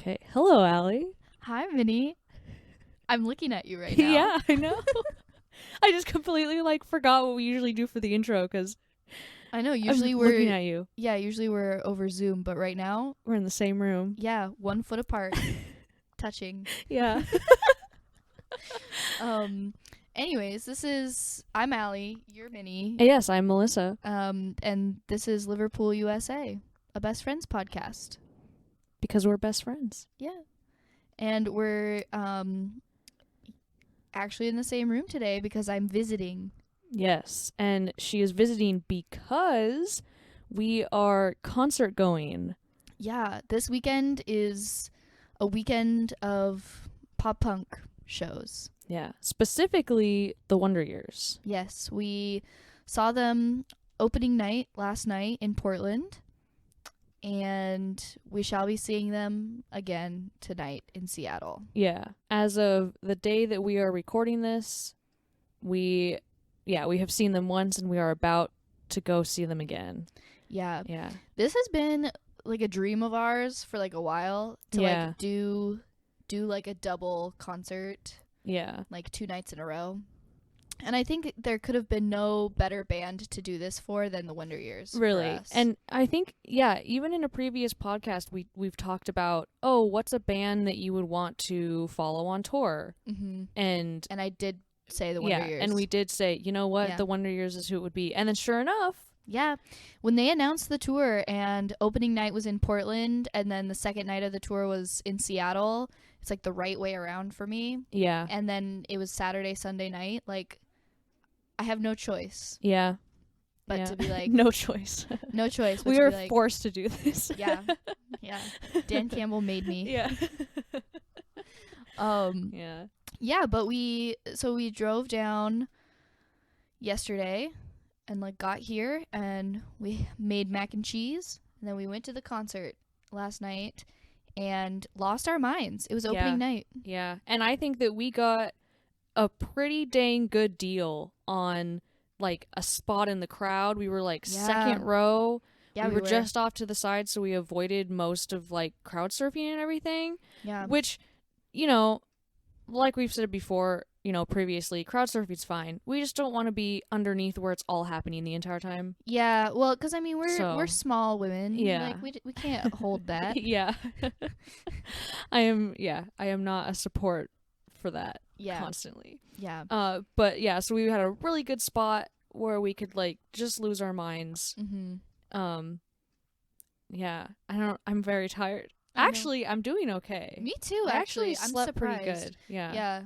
Okay. Hello, Allie. Hi, Minnie. I'm looking at you right now. Yeah, I know. I just completely forgot what we usually do for the intro because I know. Usually I'm we're looking at you. usually we're over Zoom, but right now, We're in the same room. 1 foot apart, touching. Yeah. Anyways, I'm Allie, you're Minnie. Yes, I'm Melissa. And this is Liverpool, USA, a best friends podcast. Because we're best friends. Yeah. And we're actually in the same room today because I'm visiting. Yes, and she is visiting because we are concert going. Yeah, this weekend is a weekend of pop punk shows. Yeah, specifically the Wonder Years. Yes, we saw them opening night last night in Portland, and we shall be seeing them again tonight in Seattle. Yeah, as of the day that we are recording this, we have seen them once and we are about to go see them again. Yeah. Yeah. This has been like a dream of ours for like a while to like do like a double concert. Yeah. Like 2 nights in a row. And I think there could have been no better band to do this for than the Wonder Years. Really. For us. And I think, even in a previous podcast, we've talked about, what's a band that you would want to follow on tour? Mm-hmm. And I did say the Wonder Years. And we did say, you know what, Yeah. the Wonder Years is who it would be. And then sure enough. Yeah. When they announced the tour and opening night was in Portland and then the second night of the tour was in Seattle, it's like the right way around for me. Yeah. And then it was Saturday, Sunday night. Like, I have no choice. Yeah. But to be like... no choice. No choice. But we to are be like, forced to do this. Yeah. Yeah. Dan Campbell made me. Yeah. Yeah. Yeah, but we drove down yesterday and like got here and we made mac and cheese and then we went to the concert last night and lost our minds. It was opening night. Yeah. And I think that we got a pretty dang good deal on like a spot in the crowd. We were like second row. Yeah, we were just off to the side, so we avoided most of like crowd surfing and everything. Yeah. Which, like we've said before, previously, crowd surfing's fine. We just don't want to be underneath where it's all happening the entire time. Yeah, well, because I mean we're small women. Yeah, like we can't hold that. Yeah, I am not a support for that. Yeah, constantly. Yeah. But yeah, so we had a really good spot where we could like just lose our minds. Mm-hmm. Yeah, I'm very tired. Actually, I'm doing okay. Me too. Actually, I'm slept surprised. pretty good. Yeah. Yeah.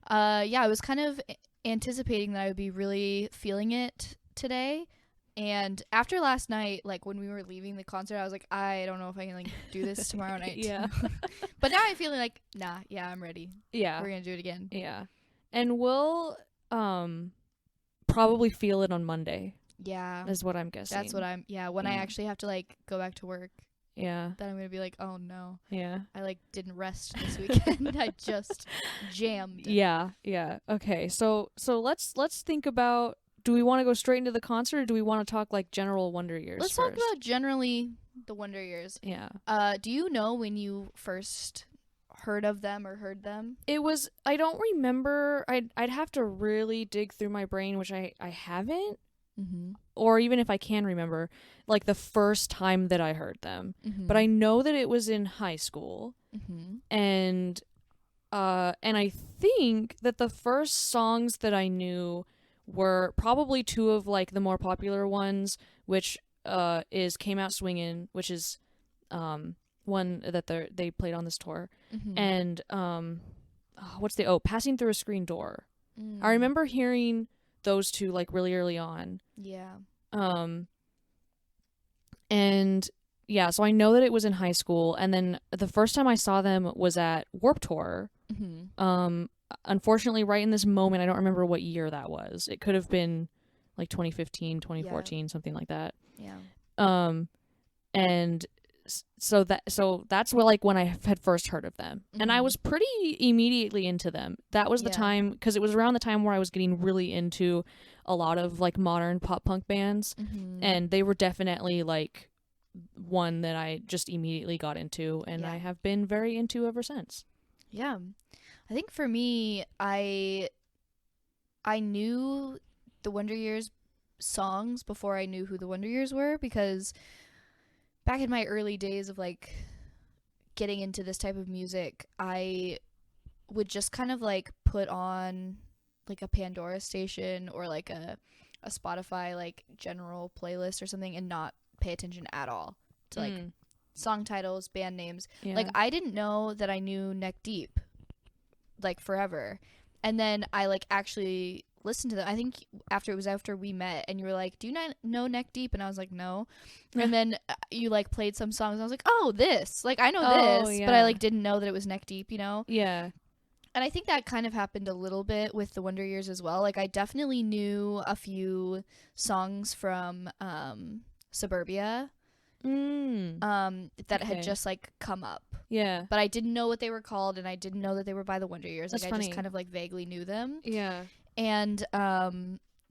I was kind of anticipating that I would be really feeling it today. And after last night, like when we were leaving the concert, I was like, I don't know if I can like do this tomorrow night. Yeah. But now I'm feeling like, nah, yeah, I'm ready. Yeah. We're going to do it again. Yeah. And we'll probably feel it on Monday. Yeah. Is what I'm guessing. That's what when I actually have to like go back to work. Yeah. Then I'm going to be like, oh no. Yeah. I like didn't rest this weekend. I just jammed. Yeah. Yeah. Okay. So let's think about, do we want to go straight into the concert or do we want to talk like general Wonder Years Let's first? talk about generally the Wonder Years. Yeah. Do you know when you first heard of them or heard them? It was, I don't remember. I'd have to really dig through my brain, which I haven't. Mm-hmm. Or even if I can remember, like the first time that I heard them. Mm-hmm. But I know that it was in high school. Mm-hmm. And I think that the first songs that I knew were probably two of like the more popular ones, which is Came Out Swingin', which is one that they played on this tour. Mm-hmm. And Passing Through a Screen Door. I remember hearing those two like really early on. Yeah. And yeah, so I know that it was in high school, and then the first time I saw them was at Warped Tour. Mm-hmm. Unfortunately, right in this moment, I don't remember what year that was. It could have been like 2015, 2014, something like that. Yeah. And so that's where like when I had first heard of them, and I was pretty immediately into them. That was the time, because it was around the time where I was getting really into a lot of like modern pop punk bands, and they were definitely like one that I just immediately got into, and I Yeah. have been very into ever since. Yeah. I think for me, I knew the Wonder Years songs before I knew who the Wonder Years were, because back in my early days of like getting into this type of music, I would just kind of like put on like a Pandora station or like a Spotify like general playlist or something and not pay attention at all to like Mm. song titles, band names. Like Yeah. I didn't know that I knew Neck Deep like forever. And then I like actually listened to them. I think after we met and you were like, "Do you not know Neck Deep?" And I was like, "No." And then you like played some songs. And I was like, "Oh, this. Like I know Oh, this, but I yeah. like didn't know that it was Neck Deep, you know?" Yeah. And I think that kind of happened a little bit with the Wonder Years as well. Like I definitely knew a few songs from Suburbia Mm. that had Okay. just like come up. Yeah. But I didn't know what they were called and I didn't know that they were by the Wonder Years. That's Like I just funny. kind of like vaguely knew them. Yeah. And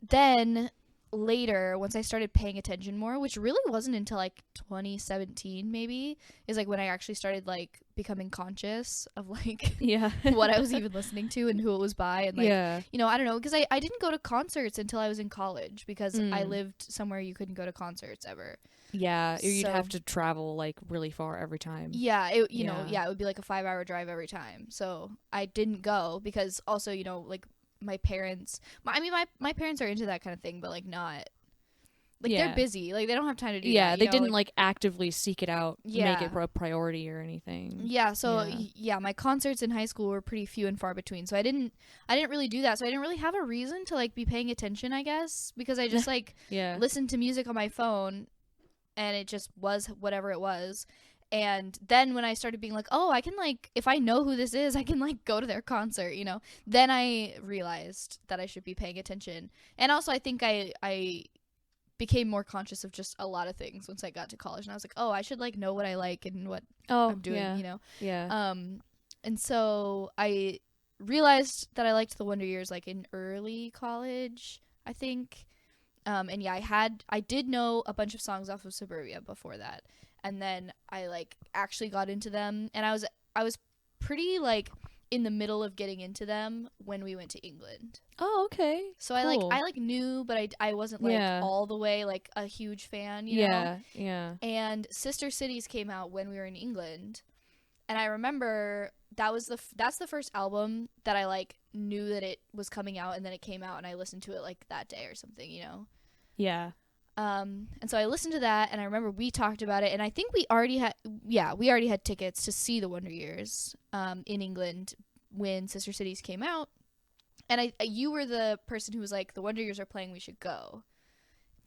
then later, once I started paying attention more, which really wasn't until like 2017 maybe, is like when I actually started like becoming conscious of like Yeah. what I was even listening to and who it was by. And like, Yeah. you know, I don't know, because I didn't go to concerts until I was in college because I Mm. lived somewhere you couldn't go to concerts ever. Yeah. Or you'd So have to travel like really far every time. yeah, it you know, Yeah. yeah, it would be like a 5-hour drive every time. So I didn't go because also, you know, like my parents, I mean my parents are into that kind of thing, but like not like they're Yeah. busy. Like they don't have time to do Yeah. that, you They know, didn't like like actively seek it out, make it yeah. a priority or anything. Yeah, so Yeah. yeah, my concerts in high school were pretty few and far between. So I didn't really do that. So I didn't really have a reason to like be paying attention, I guess, because I just like Yeah. listened to music on my phone and it just was whatever it was. And then when I started being like, "Oh, I can like if I know who this is, I can like go to their concert," you know. Then I realized that I should be paying attention. And also I think I became more conscious of just a lot of things once I got to college and I was like, "Oh, I should like know what I like and what Oh, I'm doing," yeah. you know. Yeah. And so I realized that I liked the Wonder Years like in early college, I think. And yeah, I did know a bunch of songs off of Suburbia before that. And then I like actually got into them and I was pretty like in the middle of getting into them when we went to England. Oh, okay. So Cool. I like knew, but I wasn't like Yeah. all the way like a huge fan, you know. Yeah. Yeah. And Sister Cities came out when we were in England. And I remember that's the first album that I like knew that it was coming out and then it came out and I listened to it like that day or something, you know. Yeah. And so I listened to that and I remember we talked about it and I think we already had tickets to see the Wonder Years in England when Sister Cities came out. And you were the person who was like, the Wonder Years are playing, we should go.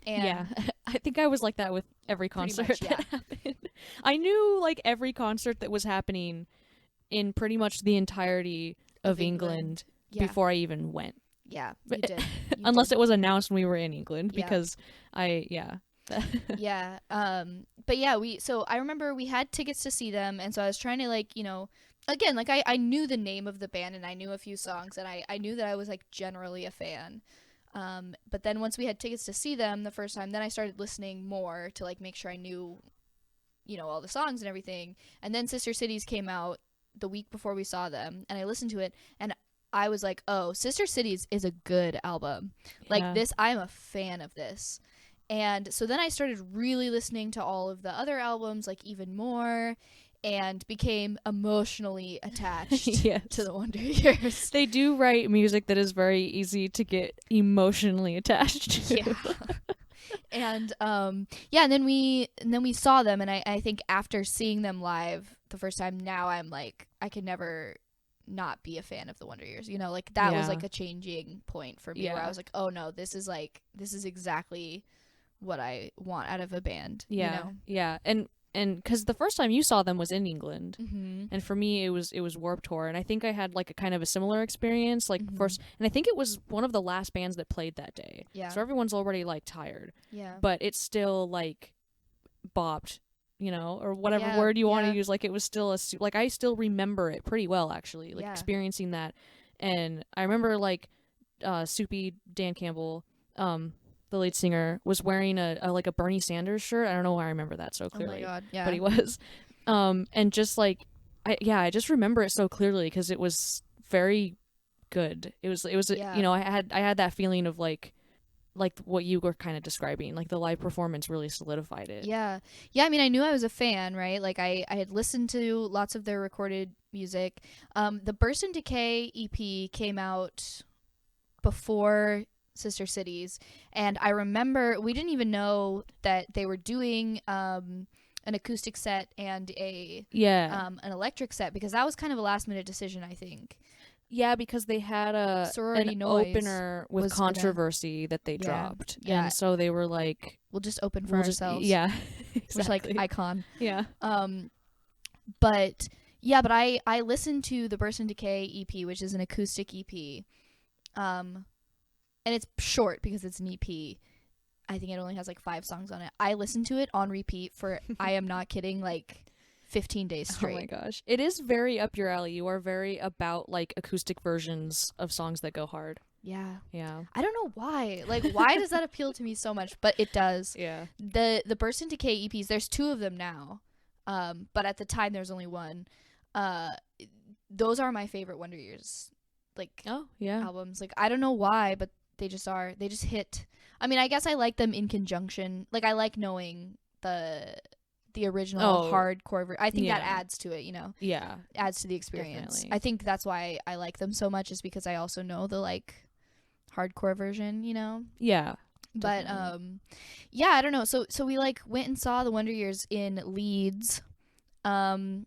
And Yeah. I think I was like that with every pretty concert much, that yeah. happened. I knew like every concert that was happening in pretty much the entirety of England Yeah. before I even went. Yeah, you did. Unless it was announced when we were in England Yeah. because yeah. Yeah. But yeah, so I remember we had tickets to see them and so I was trying to like, you know, again, like I knew the name of the band and I knew a few songs and I knew that I was like generally a fan. But then once we had tickets to see them the first time, then I started listening more to like make sure I knew, you know, all the songs and everything. And then Sister Cities came out the week before we saw them and I listened to it and I was like, "Oh, Sister Cities is a good album. Like Yeah. this, I'm a fan of this." And so then I started really listening to all of the other albums like even more and became emotionally attached Yes. to the Wonder Years. They do write music that is very easy to get emotionally attached to. Yeah. And yeah, and then we saw them and I think after seeing them live the first time, now I'm like I can never not be a fan of the Wonder Years. You know, like that was Yeah. like a changing point for me where I Yeah. was like, "Oh no, this is exactly what I want out of a band." Yeah. You know? Yeah. And because the first time you saw them was in England, Mm-hmm. and for me it was Warped Tour, and I think I had like a kind of a similar experience, like Mhm. first, and I think it was one of the last bands that played that day. Yeah. So everyone's already like tired, Yeah. but it's still like bopped, you know, or whatever Yeah, word you want yeah. to use. Like it was still like I still remember it pretty well actually, like Yeah. experiencing that, and I remember like Soupy Dan Campbell, the the lead singer, was wearing a like a Bernie Sanders shirt. I don't know why I remember that so Oh my clearly, god. Yeah. but he was. And just like I just remember it so clearly because it was very good. It was Yeah. you know, I had that feeling of like what you were kind of describing. Like the live performance really solidified it. Yeah. Yeah, I mean, I knew I was a fan, right? Like I had listened to lots of their recorded music. The Burst and Decay EP came out before Sister Cities, and I remember we didn't even know that they were doing an acoustic set and an electric set, because that was kind of a last minute decision, I think. Yeah, because they had Sorority an Noise opener with was gonna- controversy that they Yeah. dropped. Yeah. And so they were like, We'll just open for we'll just, ourselves. yeah. Which, like, exactly. icon. Yeah. But yeah, but I listened to the Burst and Decay EP, which is an acoustic EP. And it's short because it's an EP. I think it only has like 5 songs on it. I listened to it on repeat for, I am not kidding, like 15 days straight. Oh my gosh. It is very up your alley. You are very about like acoustic versions of songs that go hard. Yeah. Yeah. I don't know why. Like, why does that appeal to me so much? But it does. Yeah. The Burst and Decay EPs, there's 2 of them now. But at the time there's only 1. Those are my favorite Wonder Years, like, Oh, yeah. albums. Like, I don't know why, but they just are. They just hit. I mean, I guess I like them in conjunction. Like, I like knowing the original hardcore I think that adds to it, you know. Yeah. Adds to the experience. Definitely. I think that's why I like them so much, is because I also know the like hardcore version, you know. Yeah. But Definitely. yeah, I don't know. So we like went and saw the Wonder Years in Leeds. And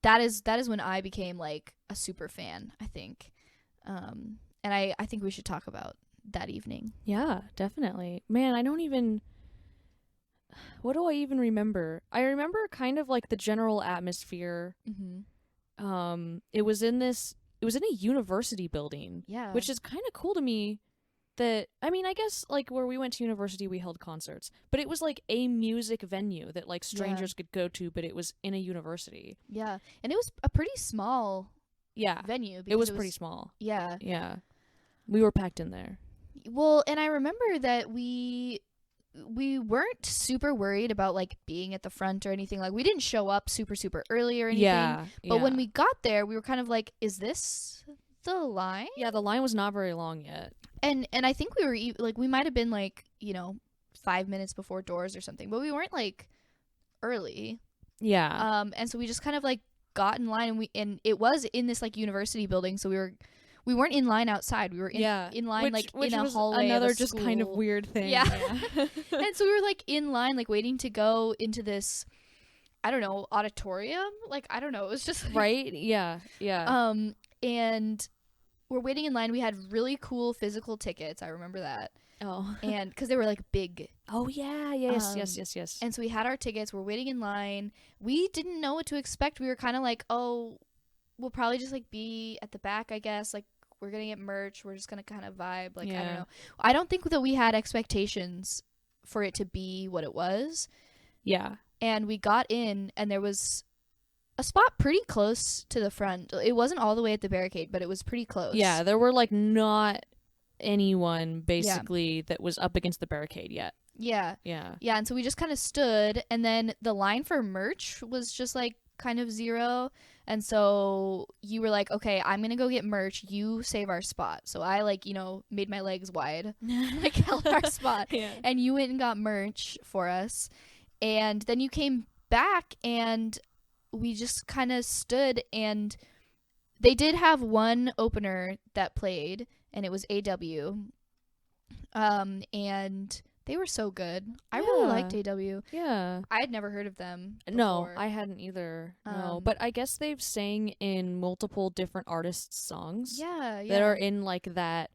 that is when I became like a super fan, I think. And I think we should talk about that evening. Yeah, definitely. Man, I don't even. What do I even remember? I remember kind of like the general atmosphere. Mm-hmm. It was in a university building. Yeah. Which is kind of cool to me. That, I mean, I guess like where we went to university, we held concerts, but it was like a music venue that like strangers could go to, but it was in a university. Yeah, and it was a pretty small venue. It was pretty small. Yeah. Yeah. We were packed in there. Well, and I remember that we weren't super worried about like being at the front or anything. Like, we didn't show up super early or anything. Yeah. But when we got there, we were kind of like, is this the line? Yeah, the line was not very long yet. And I think we were like, we might have been like, you know, 5 minutes before doors or something, but we weren't like early. Yeah. And so we just kind of like got in line, and it was in this like university building, so we weren't in line outside. We were in line which in a hallway. Another of a just school. kind of weird thing. Yeah. And so we were like in line, like waiting to go into this, I don't know, auditorium. Like, I don't know. It was just like, right. Yeah. Yeah. And we're waiting in line. We had really cool physical tickets. I remember that. Oh. And because they were like big. Oh yeah. Yes. And so we had our tickets. We're waiting in line. We didn't know what to expect. We were kind of like, oh, we'll probably just like be at the back, I guess. Like, we're gonna get merch. We're just gonna kind of vibe. Like, I don't know. I don't think that we had expectations for it to be what it was. Yeah. And we got in, and there was a spot pretty close to the front. It wasn't all the way at the barricade, but it was pretty close. Yeah, there were like not anyone basically that was up against the barricade yet. Yeah. Yeah. Yeah, and so we just kind of stood, and then the line for merch was just like kind of zero. And so you were like, okay, I'm going to go get merch. You save our spot. So I like, you know, made my legs wide, like held our spot. Yeah. And you went and got merch for us. And then you came back, and we just kind of stood, and they did have one opener that played, and it was AW. And they were so good. I really liked AW. Yeah. I had never heard of them before. No, I hadn't either. No, but I guess they've sang in multiple different artists' songs. Yeah. That are in like that,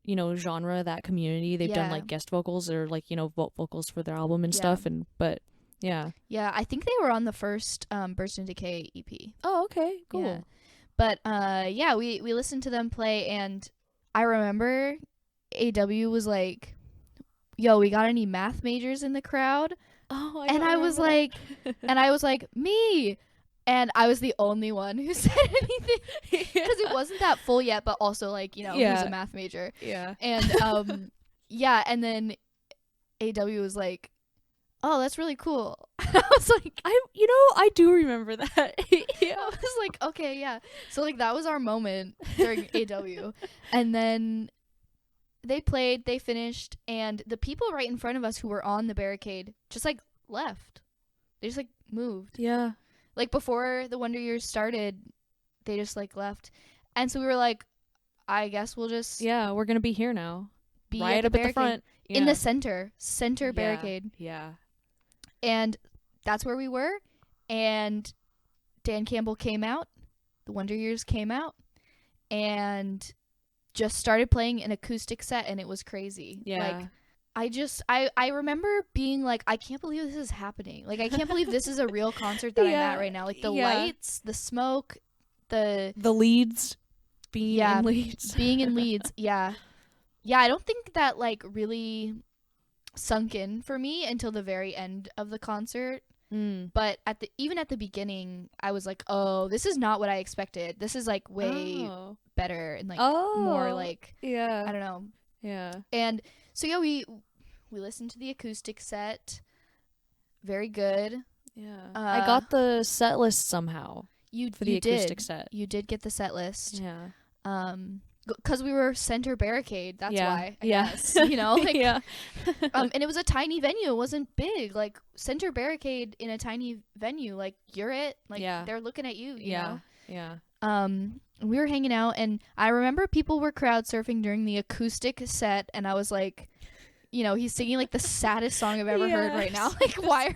you know, genre, that community. They've done like guest vocals or like, you know, vocals for their album and stuff. But yeah. Yeah, I think they were on the first Burst and Decay EP. Oh, okay. Cool. Yeah. But we listened to them play, and I remember AW was like, yo, we got any math majors in the crowd? Oh, I was like, me. And I was the only one who said anything, because it wasn't that full yet, but also like, you know, who's a math major. Yeah. And yeah, and then AW was like, oh, that's really cool. I was like, I do remember that. Yeah. I was like, okay, yeah. So like that was our moment during AW. And then they played, they finished, and the people right in front of us who were on the barricade just like left. They just like moved. Yeah. Like before the Wonder Years started, they just like left. And so we were like, I guess we'll just Yeah, we're going to be here now. be Right at the up at the barricade front. Yeah. in the center barricade. Yeah. And that's where we were. And Dan Campbell came out. The Wonder Years came out. And just started playing an acoustic set, and it was crazy. Yeah. Like, I remember being like, I can't believe this is happening. Like, I can't believe this is a real concert that I'm at right now. Like, the lights, the smoke, the Leeds. Being in Leeds. Being in Leeds, yeah. Yeah, I don't think that, like, really sunk in for me until the very end of the concert. But even at the beginning, I was like, oh, this is not what I expected. This is, like, way better and, like, more, like, I don't know. Yeah. And so, yeah, we listened to the acoustic set. Very good. Yeah. I got the set list somehow. For the acoustic set. You did get the set list. Yeah. Because we were center barricade. That's why. I guess, like, yeah. and it was a tiny venue. It wasn't big. Like, center barricade in a tiny venue. Like, you're it. Like, they're looking at you. You know? Yeah. We were hanging out, and I remember people were crowd surfing during the acoustic set, and I was like, he's singing like the saddest song I've ever heard right now. Like, why are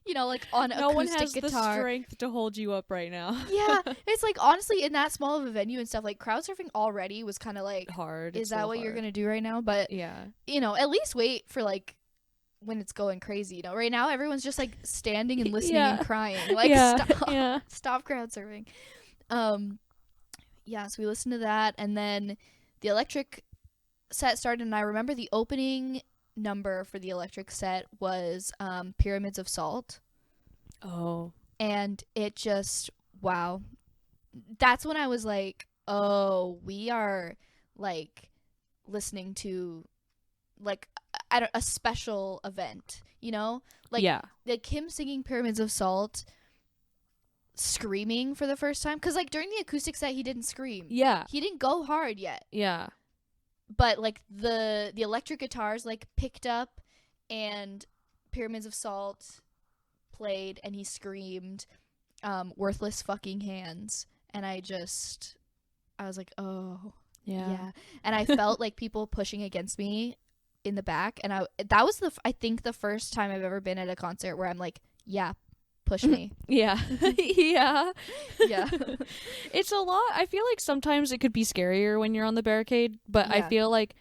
you, like on no acoustic one has guitar? the strength to hold you up right now. Yeah, it's like, honestly, in that small of a venue and stuff, like, crowd surfing already was kind of like hard. Is that what you're gonna do right now? But yeah, at least wait for like when it's going crazy. Right now everyone's just like standing and listening and crying. Like, stop crowd surfing. Yeah, so we listened to that, and then the electric set started, and I remember the opening number for the electric set was Pyramids of Salt. Oh. And it just, wow. That's when I was like, oh, we are like listening to like a special event, like him singing Pyramids of Salt, screaming for the first time, because like during the acoustic set he didn't scream. He didn't go hard yet. But like the electric guitars like picked up, and Pyramids of Salt played, and he screamed Worthless Fucking Hands, and I was like, oh yeah. And I felt like people pushing against me in the back, and that was I think the first time I've ever been at a concert where I'm like, yeah, push me. Yeah. Yeah. It's a lot. I feel like sometimes it could be scarier when you're on the barricade, but I feel like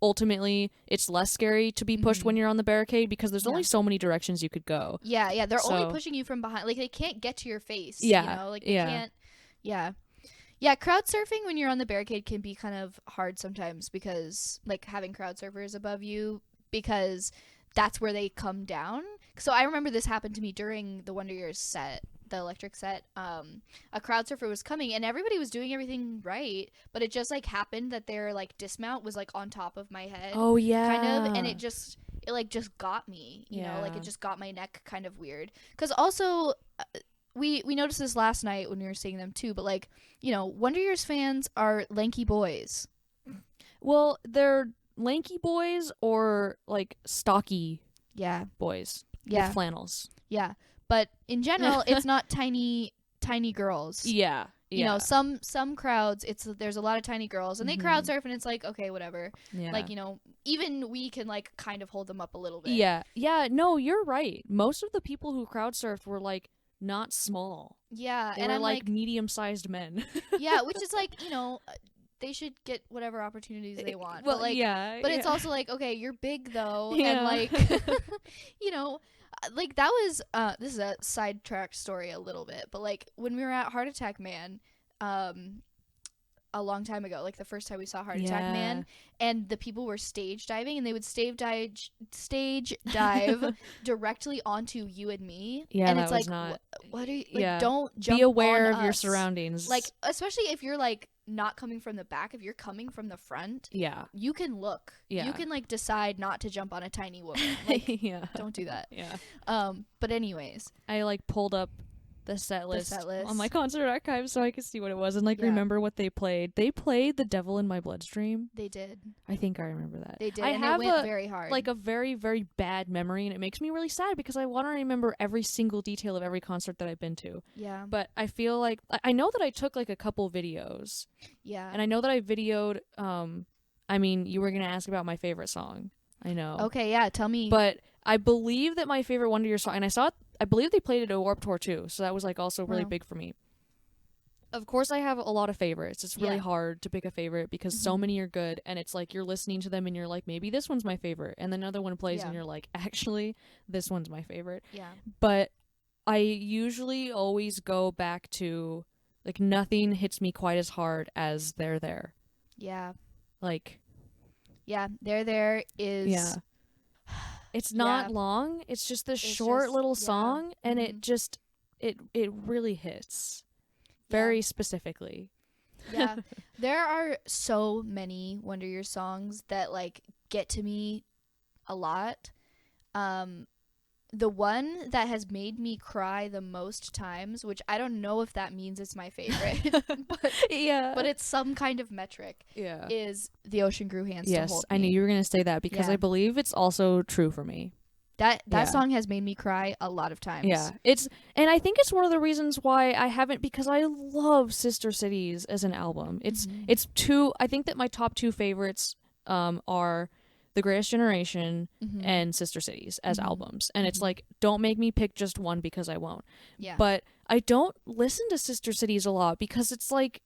ultimately it's less scary to be pushed when you're on the barricade, because there's only so many directions you could go. Yeah, they're only pushing you from behind. Like, they can't get to your face. Like, they can't. Yeah, crowd surfing when you're on the barricade can be kind of hard sometimes, because like having crowd surfers above you, because that's where they come down. So I remember this happened to me during the Wonder Years set, the electric set. A crowd surfer was coming, and everybody was doing everything right, but it just like happened that their like dismount was like on top of my head. Oh yeah. Kind of, and it just got me, you know, like it just got my neck kind of weird. Because also, we noticed this last night when we were seeing them too, but like, Wonder Years fans are lanky boys. Well, they're lanky boys or like stocky boys with flannels. Yeah, but in general it's not tiny girls. Some crowds, there's a lot of tiny girls, and they crowd surf, and it's like, okay, whatever. Like, even we can like kind of hold them up a little bit. No, you're right. Most of the people who crowd surfed were like not small. They and were I'm like medium-sized men. Which is like, they should get whatever opportunities they want. Well, but like, but it's also like, okay, you're big though, and like, like that was this is a sidetracked story a little bit, but like when we were at Heart Attack Man, a long time ago, like the first time we saw Heart Attack Man, and the people were stage diving, and they would stage dive directly onto you and me. And it's like, what are you, like, don't jump. Be aware on of your us. surroundings. Like, especially if you're like not coming from the back, if you're coming from the front, Yeah. you can look. Yeah. You can like decide not to jump on a tiny woman. Like, Yeah. don't do that. Yeah. But anyways, I like pulled up the set list list. on my concert archive so I could see what it was and like Yeah. remember what they played. They played The Devil in My Bloodstream. They did. I think I remember that. They did. I And have it went very hard. like a very, very bad memory, and it makes me really sad because I want to remember every single detail of every concert that I've been to. Yeah. But I feel like I know that I took like a couple videos, Yeah. and I know that I videoed. I mean, you were gonna ask about my favorite song. I know. Okay. Yeah. Tell me. But I believe that my favorite Wonder Year song, and I saw it. I believe they played it at Warped Tour too, so that was like also really Wow. big for me. Of course, I have a lot of favorites. It's really Yeah. hard to pick a favorite because so many are good, and it's like you're listening to them and you're like, maybe this one's my favorite, and then another one plays Yeah. and you're like, actually, this one's my favorite. Yeah. But I usually always go back to like nothing hits me quite as hard as They're There. Yeah. Like, Yeah. There is. yeah. It's not Yeah. long. It's just this short just- little yeah. song, and Mhm. it just it really hits very specifically. Yeah. There are so many Wonder Year songs that like get to me a lot. The one that has made me cry the most times, which I don't know if that means it's my favorite, but Yeah. but it's some kind of metric, yeah. is The Ocean Grew Hands to Yes, Hold I knew Me. you were going to say that because Yeah. I believe it's also true for me. That Yeah. song has made me cry a lot of times. Yeah. And I think it's one of the reasons why I haven't, because I love Sister Cities as an album. Mhm. It's two, I think that my top two favorites are The Greatest Generation Mhm. and Sister Cities as Mhm. albums. And it's Mhm. like, don't make me pick just one because I won't. Yeah. But I don't listen to Sister Cities a lot because it's like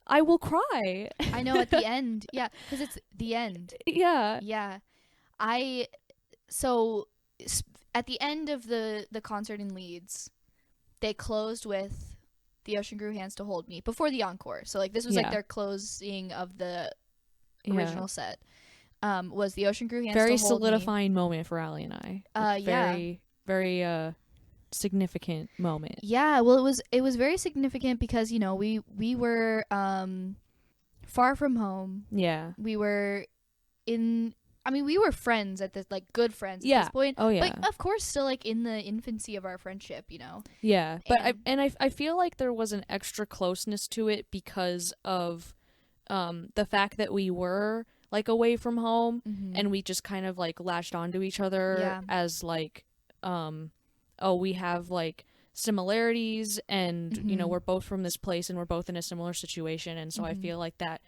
I will cry. I know at the end. Yeah, because it's the end. Yeah. Yeah. At the end of the concert in Leeds, they closed with The Ocean Grew Hands to Hold Me before the encore. So like this was like Yeah. their closing of the Yeah. original set. Was The Ocean Grew Hands Very to Hold Me. solidifying moment for Allie and I. Like, Yeah. very, very significant moment. Yeah, well it was very significant because, you know, we were far from home. Yeah. We were we were friends at this, like good friends at this point. Oh yeah. But of course still like in the infancy of our friendship, you know. Yeah. But And- I feel like there was an extra closeness to it because of the fact that we were like away from home Mhm. and we just kind of like latched onto each other Yeah. as like we have like similarities and you know Mhm. we're both from this place and we're both in a similar situation, and so I Mhm. feel like that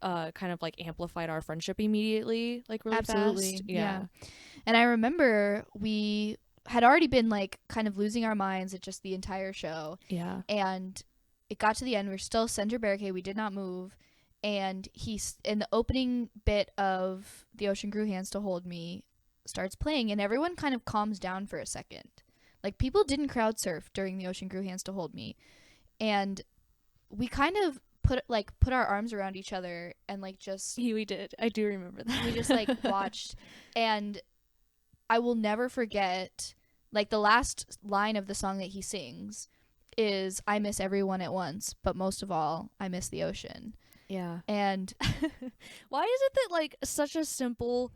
kind of like amplified our friendship immediately, like really Absolutely. fast. Yeah. And I remember we had already been like kind of losing our minds at just the entire show, Yeah. and it got to the end. We were still center barricade. We did not move. And he's in the opening bit of The Ocean Grew Hands to Hold Me starts playing, and everyone kind of calms down for a second. Like people didn't crowd surf during The Ocean Grew Hands to Hold Me, and we kind of put our arms around each other and like just We did. I do remember that. we just like watched. And I will never forget, like the last line of the song that he sings is, "I miss everyone at once, but most of all I miss the ocean." Yeah. And Why is it that like such a simple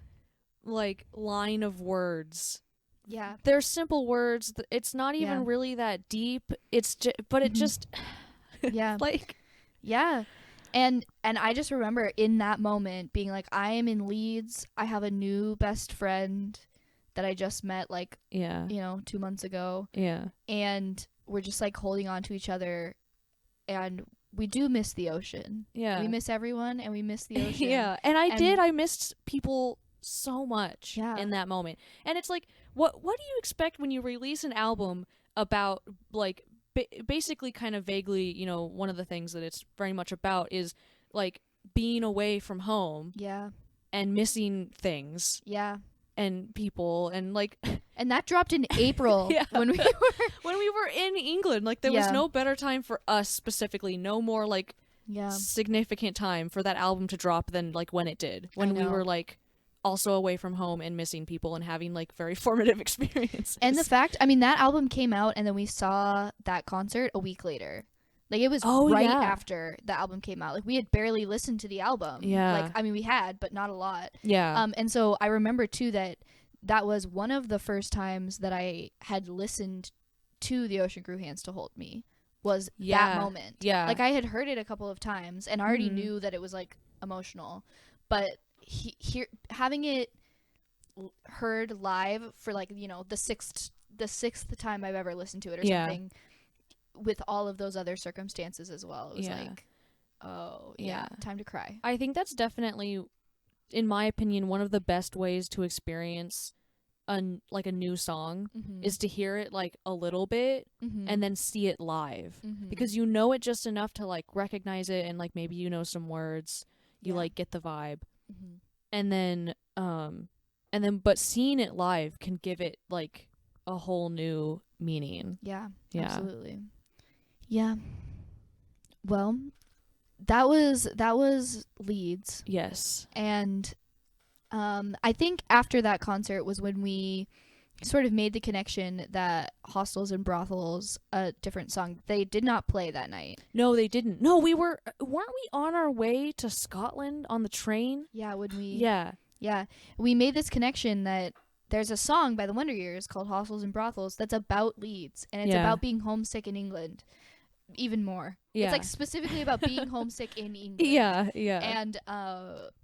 like line of words, yeah, they're simple words, it's not even Yeah. really that deep, it's but it Mhm. just yeah, like yeah. And I just remember in that moment being like, I am in Leeds. I have a new best friend that I just met like, yeah. 2 months ago, Yeah. and we're just like holding on to each other, and we do miss the ocean. Yeah. We miss everyone, and we miss the ocean. Yeah. And I And- did. I missed people so much Yeah. in that moment. And it's like, what do you expect when you release an album about like basically kind of vaguely, one of the things that it's very much about is like being away from home Yeah. and missing things Yeah. and people and like And that dropped in April Yeah. when we were when we were in England, like there was Yeah. no better time for us specifically, no more like Yeah. significant time for that album to drop than like when it did, when we know. were like also away from home and missing people and having like very formative experiences. And the fact, I mean, that album came out and then we saw that concert a week later. Like, it was Oh, right yeah. after the album came out. Like, we had barely listened to the album. Yeah. Like, I mean, we had, but not a lot. Yeah. And so I remember, too, that was one of the first times that I had listened to The Ocean Grew Hands to Hold Me, was that moment. Yeah. Like, I had heard it a couple of times and I already Mhm. knew that it was, like, emotional. But having it heard live for, like, you know, the sixth time I've ever listened to it or something, with all of those other circumstances as well, it was like, oh yeah, time to cry. I think that's definitely, in my opinion, one of the best ways to experience a new song is to hear it like a little bit and then see it live, because you know it just enough to like recognize it, and like maybe you know some words, you like get the vibe, and then but seeing it live can give it like a whole new meaning. Yeah. Absolutely. Yeah. Well, that was Leeds. Yes. And I think after that concert was when we sort of made the connection that Hostels and Brothels, a different song, they did not play that night. No, they didn't. No, weren't we on our way to Scotland on the train? Yeah, when we Yeah. We made this connection that there's a song by the Wonder Years called Hostels and Brothels that's about Leeds, and it's about being homesick in England. Even more. Yeah. It's like specifically about being homesick in England. Yeah. And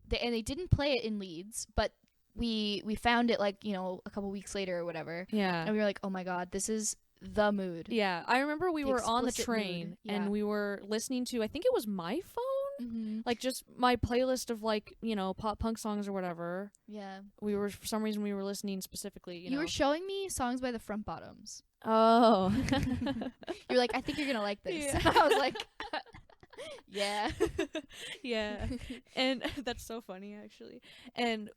they didn't play it in Leeds, but we found it like, you know, a couple weeks later or whatever. Yeah. And we were like, oh my god, this is the mood. Yeah. I remember we were on the explicit train mood. and we were listening to, I think it was my phone. Like just my playlist of like, you know, pop punk songs or whatever. Yeah. We were, for some reason we were listening specifically, you know. were showing me songs by the Front Bottoms. Oh. You're like, I think you're gonna like this. Yeah. I was like, yeah. Yeah. And that's so funny actually.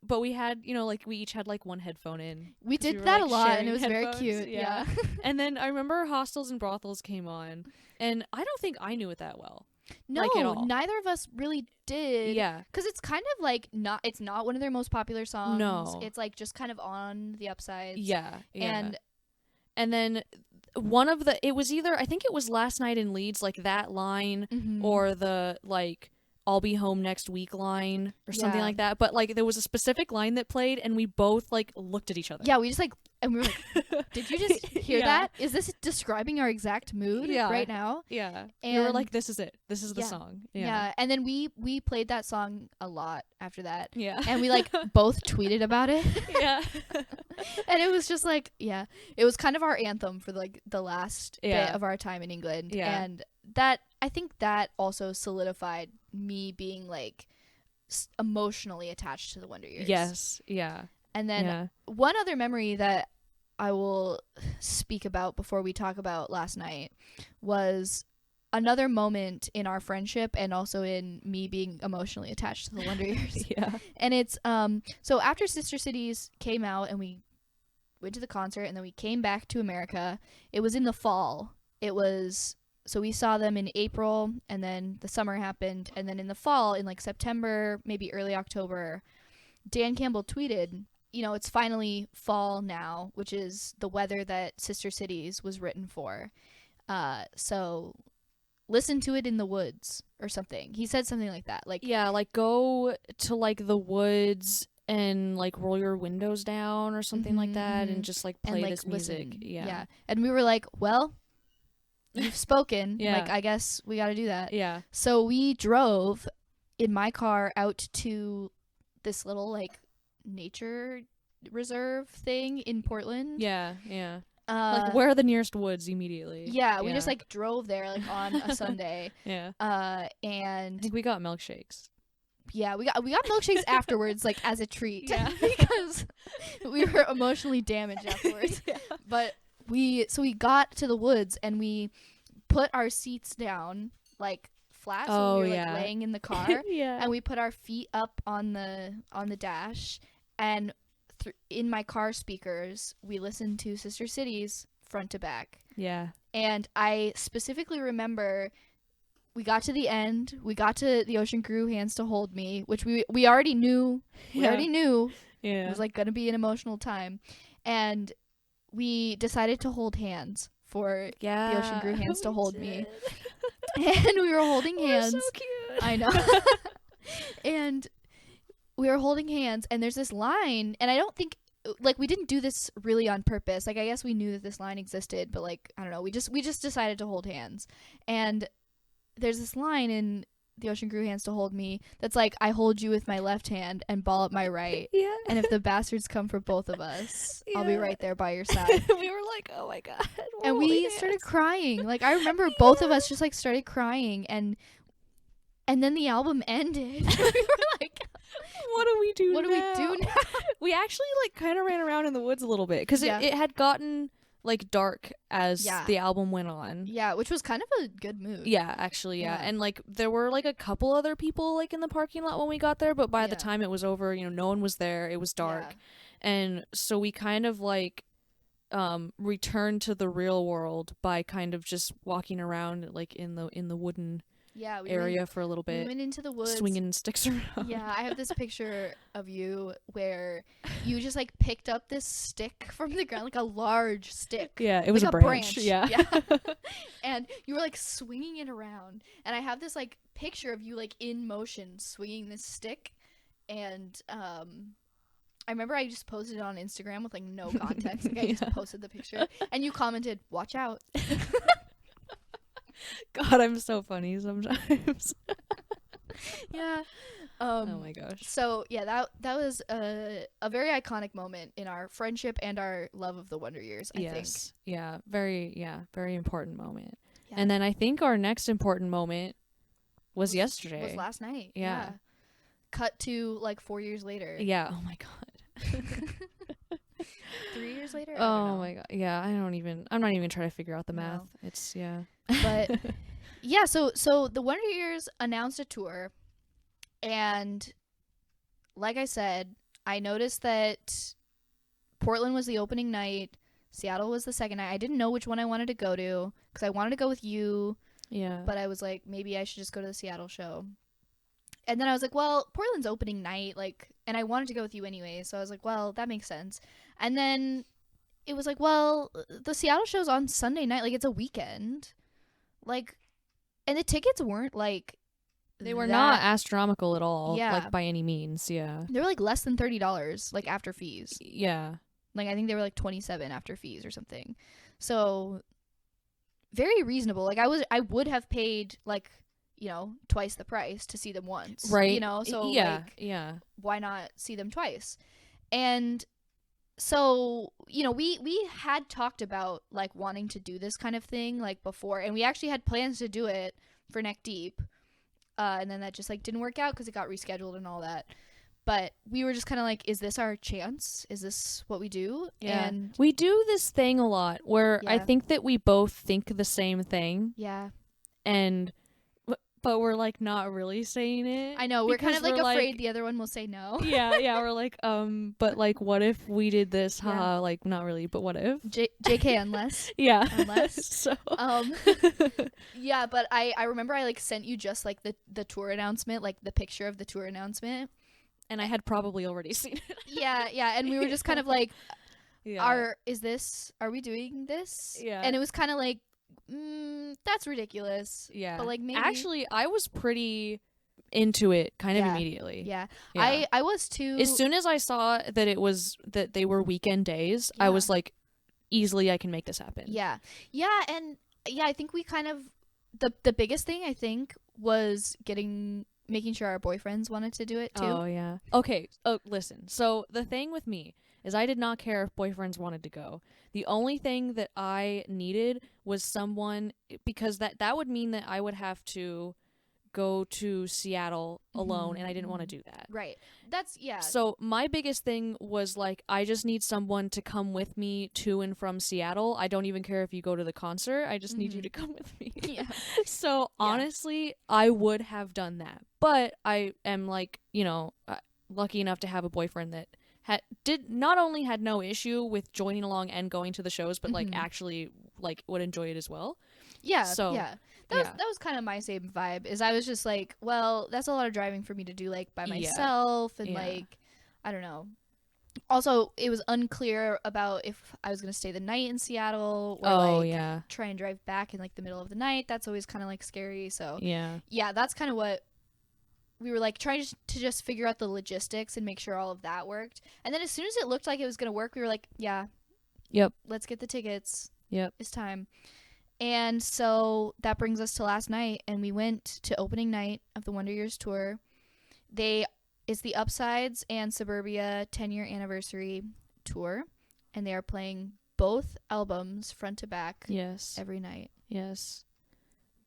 But we had, you know, like we each had like one headphone in. We 'cause did were, that like, a lot, and sharing it was very headphones. cute. Yeah. And then I remember Hostels and Brothels came on, and I don't think I knew it that well. No, like, at all. neither of us really did. Yeah. Because it's kind of like it's not one of their most popular songs. No. It's like just kind of on the upsides. Yeah. And then one of it was either, I think it was Last Night in Leeds, like that line, or the like I'll be home next week line or something like that. But like there was a specific line that played and we both like looked at each other. Yeah, we just like, and we were like, did you just hear that? Is this describing our exact mood right now? Yeah. And we were like, this is it. This is the song. Yeah. And then we played that song a lot after that. Yeah. And we like both tweeted about it. Yeah. And it was just like, yeah, it was kind of our anthem for like the last bit of our time in England. Yeah. And that, I think that also solidified me being like emotionally attached to the Wonder Years. Yes. Yeah. And then one other memory that I will speak about before we talk about last night was another moment in our friendship and also in me being emotionally attached to the Wonder Years. Yeah. And it's so after Sister Cities came out and we went to the concert and then we came back to America, it was in the fall. So we saw them in April, and then the summer happened, and then in the fall, in like September, maybe early October, Dan Campbell tweeted, you know, it's finally fall now, which is the weather that Sister Cities was written for. So listen to it in the woods or something. He said something like that. Like, yeah, like go to like the woods and like roll your windows down or something like that, and just like play this music. Listen. Yeah. And we were like, well, you've spoken. Yeah. Like, I guess we got to do that. Yeah. So we drove in my car out to this little like nature reserve thing in Portland. Yeah. Yeah. Like, where are the nearest woods immediately? Yeah, we just like drove there like on a Sunday. Yeah. And I think we got milkshakes. Yeah, we got milkshakes afterwards, like as a treat. Yeah. Because we were emotionally damaged afterwards. Yeah. But we got to the woods and we put our seats down like flat, so we were like laying in the car. Yeah. And we put our feet up on the dash, and in my car speakers we listened to Sister Cities front to back. Yeah. And I specifically remember we got to the end, we got to The Ocean Grew Hands to Hold Me, which we already knew. We already knew it was like gonna be an emotional time, and we decided to hold hands for The Ocean Grew Hands to Hold Me. and we were holding We're hands. so cute. I know. And we were holding hands, and there's this line, and I don't think, like, we didn't do this really on purpose. Like, I guess we knew that this line existed, but, like, I don't know, we just decided to hold hands. And there's this line in The Ocean Grew Hands to Hold Me that's like, I hold you with my left hand and ball up my right, Yeah. and if the bastards come for both of us, I'll be Yeah. right there by your side. We were like, oh my god. we're And we holding started hands. crying. Like, I remember both of us just, like, started crying, and then the album ended. We were like, What do we do what do we do now? We actually like kind of ran around in the woods a little bit because Yeah. it had gotten like dark as Yeah. the album went on. Yeah, which was kind of a good mood. Yeah, actually, yeah. Yeah. And like there were like a couple other people like in the parking lot when we got there, but by the Yeah. time it was over, no one was there. It was dark. And so we kind of like returned to the real world by kind of just walking around like in the wooden Yeah, we area for a little we bit, went into the woods. swinging sticks around. Yeah, I have this picture of you where you just like picked up this stick from the ground, like a large stick. Yeah, it was like a branch. Yeah. And you were like swinging it around, and I have this like picture of you like in motion swinging this stick, and I remember I just posted it on Instagram with like no context. Like I just Yeah. posted the picture, and you commented, "Watch out." God, I'm so funny sometimes. Yeah. Oh my gosh. So yeah, that was a very iconic moment in our friendship and our love of the Wonder Years. I think. Yeah. Very important moment. Yeah. And then I think our next important moment was yesterday. Was last night. Yeah. Cut to like 4 years later. Yeah. Oh my god. 3 years later. I don't Oh know. my god. Yeah. I'm not even trying to figure out the No. math. It's yeah. But yeah, so the Wonder Years announced a tour, and like I said, I noticed that Portland was the opening night, Seattle was the second night. I didn't know which one I wanted to go to because I wanted to go with you, Yeah. but I was like, maybe I should just go to the Seattle show. And then I was like, well, Portland's opening night, like, and I wanted to go with you anyway, so I was like, well, that makes sense. And then it was like, well, the Seattle show's on Sunday night, like, it's a weekend, like, and the tickets weren't like they were that- not astronomical at all. Yeah. Like by any means. Yeah. They were like less than $30, like after fees. Yeah. Like I think they were like 27 after fees or something. So very reasonable. Like I would have paid like, twice the price to see them once. Right. So yeah. like Yeah. why not see them twice? And so, we had talked about like wanting to do this kind of thing like before, and we actually had plans to do it for Neck Deep. And then that just like didn't work out because it got rescheduled and all that. But we were just kind of like, is this our chance? Is this what we do? Yeah. And We do this thing a lot where I Yeah. think that we both think the same thing, yeah, and but we're like not really saying it. I know we're kind because of like we're, afraid the other one will say no. yeah, we're like but like what if we did this? Yeah. Haha, like not really, but what if? JK unless. Yeah. Unless. So Yeah, but I remember I like sent you just like the tour announcement, like the picture of the tour announcement. and I had probably already seen it. Yeah, and we were just kind of like, Yeah. are we doing this? Yeah. And it was kind of like, that's ridiculous. Yeah. But like maybe Actually, I was pretty into it kind of Yeah. immediately. Yeah. Yeah. I was too. As soon as I saw that they were weekend days, I Yeah. was like, easily I can make this happen. Yeah. Yeah, and yeah, I think we kind of the biggest thing I think was making sure our boyfriends wanted to do it too. Oh yeah. Okay. Oh, listen. So the thing with me is I did not care if boyfriends wanted to go. The only thing that I needed was someone, because that would mean that I would have to go to Seattle alone, and I didn't want to do that. Right. That's yeah. So my biggest thing was like, I just need someone to come with me to and from Seattle. I don't even care if you go to the concert. I just need you to come with me. Yeah. So honestly, I would have done that. But I am like, lucky enough to have a boyfriend that not only had no issue with joining along and going to the shows, but like actually like would enjoy it as well. Yeah. So, yeah. That was kind of my same vibe. Is I was just like, well, that's a lot of driving for me to do like by Yeah. myself, and Yeah. like I don't know. Also, it was unclear about if I was going to stay the night in Seattle or Oh, like yeah. try and drive back in like the middle of the night. That's always kind of like scary. So, Yeah. yeah, that's kind of what we were like trying to just figure out the logistics and make sure all of that worked. And then as soon as it looked like it was going to work, we were like, yeah, Yep. let's get the tickets. Yep. It's time. And so that brings us to last night, and we went to opening night of the Wonder Years tour. It's the Upsides and Suburbia 10-year anniversary tour, and they are playing both albums front to back Yes. every night. Yes.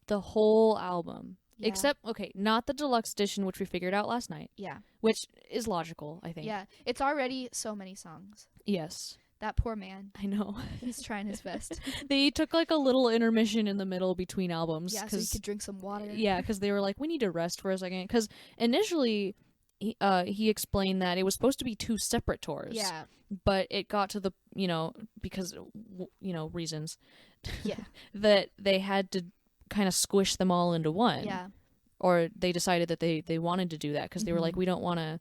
The whole album. Yeah. Except, okay, not the deluxe edition, which we figured out last night. Yeah. Which is logical, I think. Yeah. It's already so many songs. Yes. That poor man. I know. He's trying his best. They took like a little intermission in the middle between albums. Yeah, so he could drink some water. Yeah, because they were like, we need to rest for a second. Because initially, he explained that it was supposed to be 2 separate tours. Yeah. But it got to the, because, reasons. Yeah. that they had to kind of squish them all into one. Yeah. Or they decided that they wanted to do that because they were like, we don't want to,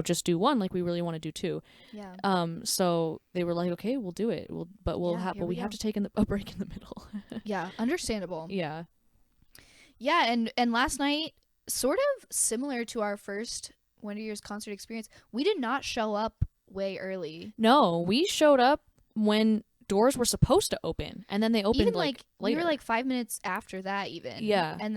just do one. Like, we really want to do 2. Yeah. So they were like, okay, we'll do it. But we have to take a break in the middle. Yeah. Understandable. Yeah. Yeah. And last night, sort of similar to our first Wonder Years concert experience, we did not show up way early. No, we showed up when doors were supposed to open, and then they opened even later. We were like 5 minutes after that even. Yeah. And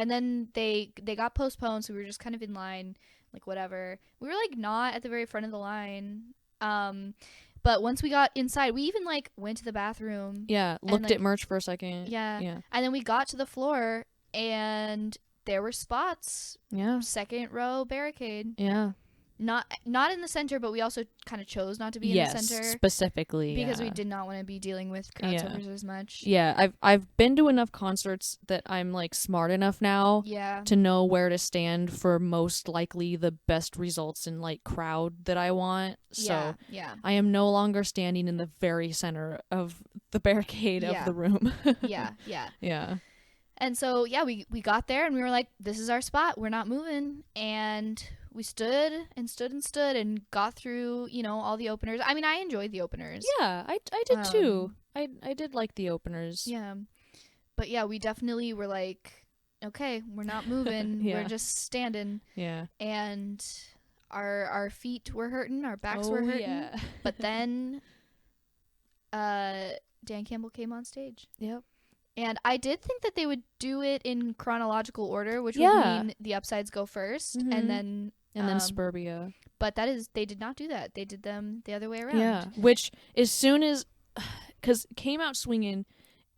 then they got postponed, so we were just kind of in line, like whatever. We were like not at the very front of the line. But once we got inside, we even like went to the bathroom. Yeah, looked at merch for a second. Yeah. Yeah. And then we got to the floor, and there were spots. Yeah. 2nd row barricade. Yeah. Not in the center, but we also kind of chose not to be in the center specifically because we did not want to be dealing with crowd surfers as much. Yeah, I've been to enough concerts that I'm like smart enough now to know where to stand for most likely the best results in like crowd that I want. So yeah. I am no longer standing in the very center of the barricade of the room. Yeah. Yeah. And so we got there and we were like, this is our spot. We're not moving. And we stood and got through, all the openers. I mean, I enjoyed the openers. Yeah, I did too. I did like the openers. Yeah. But yeah, we definitely were like, okay, we're not moving. We're just standing. Yeah. And our feet were hurting, our backs were hurting. Yeah. But then Dan Campbell came on stage. Yep. And I did think that they would do it in chronological order, which would mean the Upsides go first, and then Suburbia. But they did not do that. They did them the other way around. Yeah, which as soon as, because Came Out Swingin'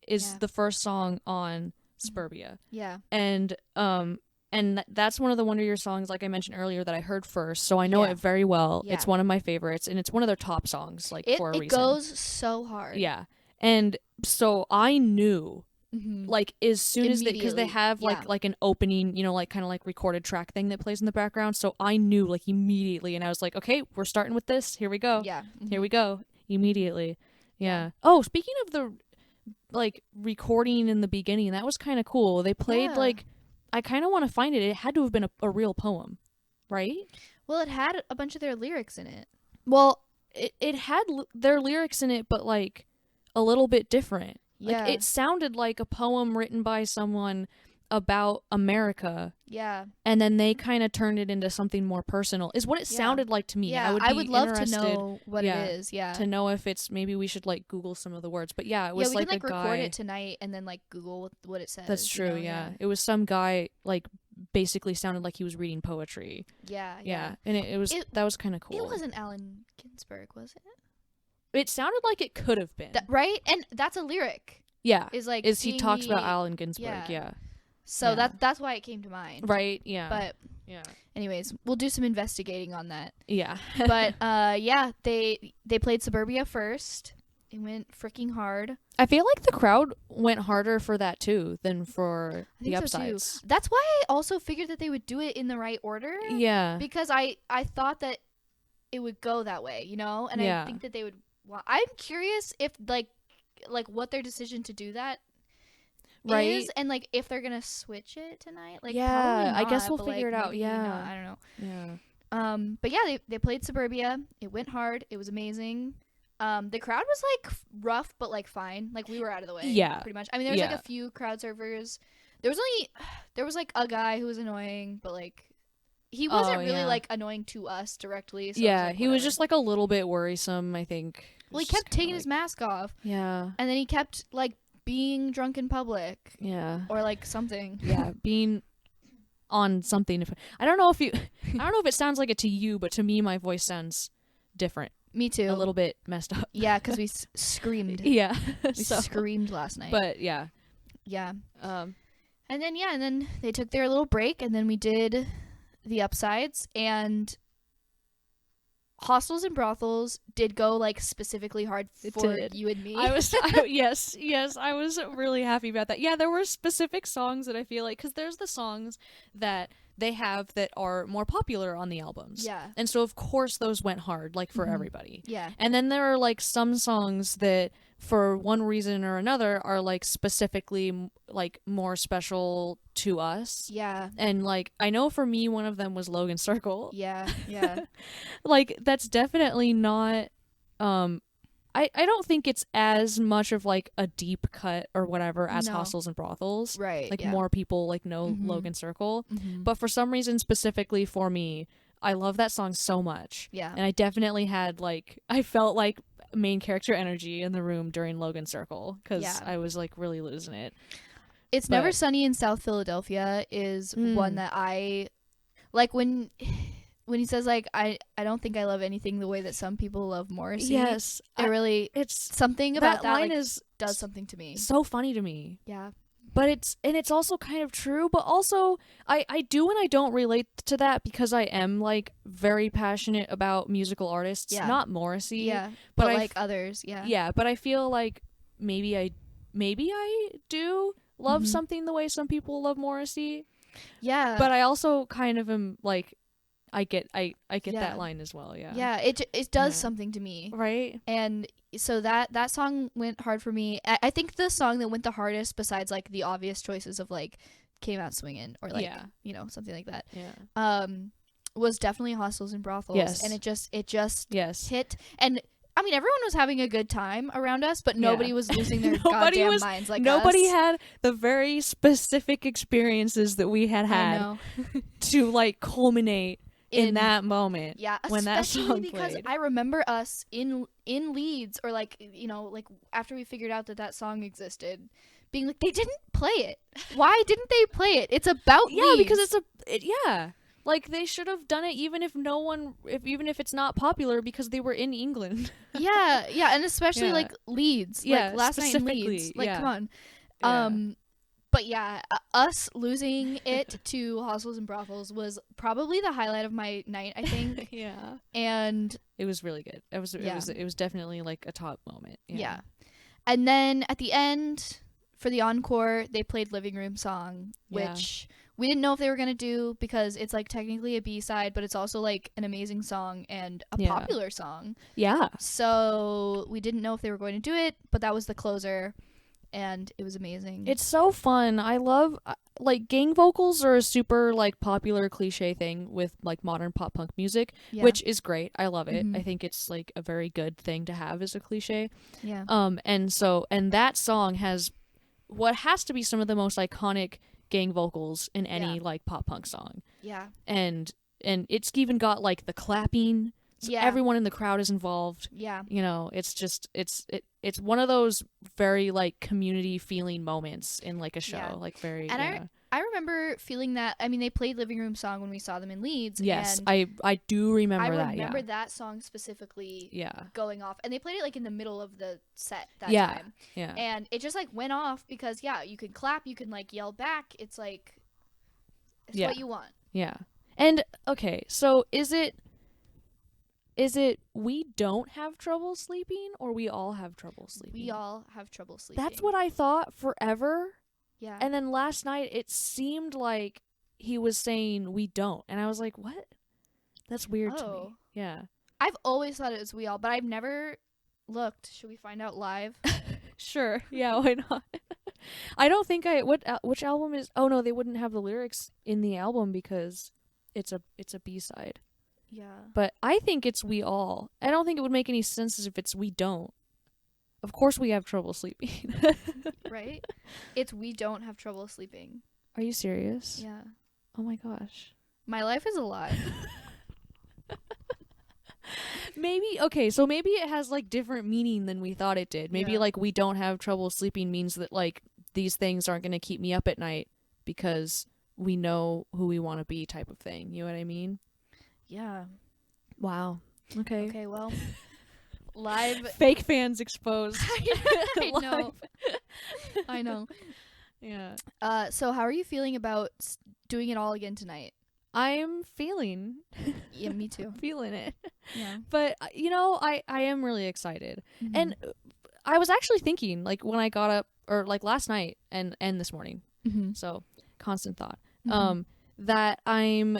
is the first song on Suburbia. Yeah. And that's one of the Wonder Years songs, like I mentioned earlier, that I heard first, so I know it very well. Yeah. It's one of my favorites, and it's one of their top songs, for a reason. It goes so hard. Yeah. And so I knew, like, as soon as because they have like an opening, like kind of like recorded track thing that plays in the background. So I knew like immediately, and I was like, okay, we're starting with this. Here we go. Yeah. Here we go. Immediately. Yeah. Oh, speaking of the like recording in the beginning, that was kind of cool. They played like, I kind of want to find it. It had to have been a real poem, right? Well, it had a bunch of their lyrics in it. Well, it had their lyrics in it, but like a little bit different. Yeah. Like, it sounded like a poem written by someone about America. Yeah. And then they kind of turned it into something more personal, is what it sounded like to me. Yeah, I would love to know what it is. Yeah. To know if it's, maybe we should like Google some of the words. But yeah, it was we like can, a guy. record it tonight and then like Google what it says. That's true, yeah. It was some guy like basically sounded like he was reading poetry. Yeah. Yeah. And that was kind of cool. It wasn't Allen Ginsberg, was it? It sounded like it could have been. Right? And that's a lyric. Yeah. Is he talks about Allen Ginsberg, yeah. So that's why it came to mind. Right, yeah. But anyways, we'll do some investigating on that. Yeah. But they played Suburbia first. It went freaking hard. I feel like the crowd went harder for that too than for the Upsides. So too. That's why I also figured that they would do it in the right order. Yeah. Because I thought that it would go that way, and I think that they would. I'm curious if like what their decision to do that is, and like if they're gonna switch it tonight. Like, yeah, probably not, I guess we'll but, figure it out. Yeah, not. I don't know. But yeah, they played Suburbia. It went hard. It was amazing. The crowd was like rough, but like fine. Like we were out of the way. Yeah. Pretty much. I mean, there was like a few crowd surfers. There was like a guy who was annoying, but like he wasn't really like annoying to us directly. So yeah, it was, like, he was just like a little bit worrisome, I think. Well, he kept taking his mask off. Yeah. And then he kept like being drunk in public. Yeah. Or like something. Yeah, being on something. I don't know if it sounds like it to you, but to me, my voice sounds different. Me too. A little bit messed up. Yeah, because we screamed. Yeah. We screamed last night. But yeah. Yeah. And then they took their little break, and then we did the upsides, and hostels and brothels did go like specifically hard for you and me. Yes, I was really happy about that. Yeah, there were specific songs that I feel like, because there's the songs that they have that are more popular on the albums. Yeah. And so of course those went hard, like for everybody. Yeah. And then there are like some songs that for one reason or another are like specifically like more special to us. Yeah. And like I know for me one of them was Logan Circle. Yeah. Yeah. Like that's definitely not I don't think it's as much of like a deep cut or whatever as Hostels and Brothels. Right. Like more people like know Logan Circle. Mm-hmm. But for some reason specifically for me, I love that song so much. Yeah. And I definitely had like I felt like main character energy in the room during Logan Circle because I was like really losing it. It's Never Sunny in South Philadelphia is one that I like when he says like I don't think I love anything the way that some people love Morrissey. Yes, it's something about that line like, is does something to me. So funny to me. Yeah. But it's also kind of true, but also I do and I don't relate to that because I am like very passionate about musical artists, not Morrissey. Yeah. But like others, yeah. Yeah, but I feel like maybe I do love something the way some people love Morrissey. Yeah. But I also kind of am like I get that line as well, yeah. Yeah, it does something to me. Right? And so that song went hard for me. I think the song that went the hardest besides like the obvious choices of like Came Out Swinging or like you know, something like that. Yeah. Was definitely Hostels and Brothels. Yes. And it just hit. And I mean, everyone was having a good time around us, but nobody was losing their goddamn minds like nobody us. had the very specific experiences that we had to like culminate in that moment. Yeah, when that song because played. I remember us in Leeds or like, you know, like after we figured out that song existed, being like, they didn't play it. Why didn't they play it? It's about Leeds. Because like they should have done it even if even if it's not popular because they were in England. yeah, and especially like Leeds. Yeah, like last night in Leeds. Like come on. Yeah. But yeah, us losing it to Hostels and Brothels was probably the highlight of my night, I think. Yeah. And it was really good. It was definitely like a top moment. Yeah. And then at the end for the encore, they played Living Room Song, which we didn't know if they were going to do because it's like technically a B-side, but it's also like an amazing song and a popular song. Yeah. So we didn't know if they were going to do it, but that was the closer. And it was amazing. It's so fun. I love like gang vocals are a super like popular cliche thing with like modern pop punk music, which is great. I love it. I think it's like a very good thing to have as a cliche. Yeah. And that song has what has to be some of the most iconic gang vocals in any like pop punk song. Yeah. And it's even got like the clapping. So everyone in the crowd is involved. Yeah. You know, it's just it's one of those very like community feeling moments in like a show. Like very And I remember feeling that. I mean, they played Living Room Song when we saw them in Leeds. Yes, and I do remember that. I remember that song specifically going off. And they played it like in the middle of the set that time. Yeah. And it just like went off because you can clap, you can like yell back. It's like it's what you want. Yeah. And okay, so is it we don't have trouble sleeping or we all have trouble sleeping? We all have trouble sleeping. That's what I thought forever. Yeah. And then last night it seemed like he was saying we don't. And I was like, what? That's weird to me. Yeah. I've always thought it was we all, but I've never looked. Should we find out live? Sure. Yeah, why not? I don't think which album is... Oh, no, they wouldn't have the lyrics in the album because it's a B-side. Yeah. But I think it's we all. I don't think it would make any sense if it's we don't. Of course we have trouble sleeping. Right? It's we don't have trouble sleeping. Are you serious? Yeah. Oh my gosh. My life is a lie. Maybe, okay, so maybe it has like different meaning than we thought it did. Maybe Yeah. like we don't have trouble sleeping means that like these things aren't going to keep me up at night because we know who we want to be type of thing. You know what I mean? Yeah. Wow. Okay. Okay, well, live. Fake fans exposed. I know. Live. I know. Yeah. So how are you feeling about doing it all again tonight? I'm feeling Yeah, me too. feeling it. Yeah. But you know, I am really excited. Mhm. And I was actually thinking like when I got up or like last night and this morning. Mhm. So, constant thought. Mhm. That I'm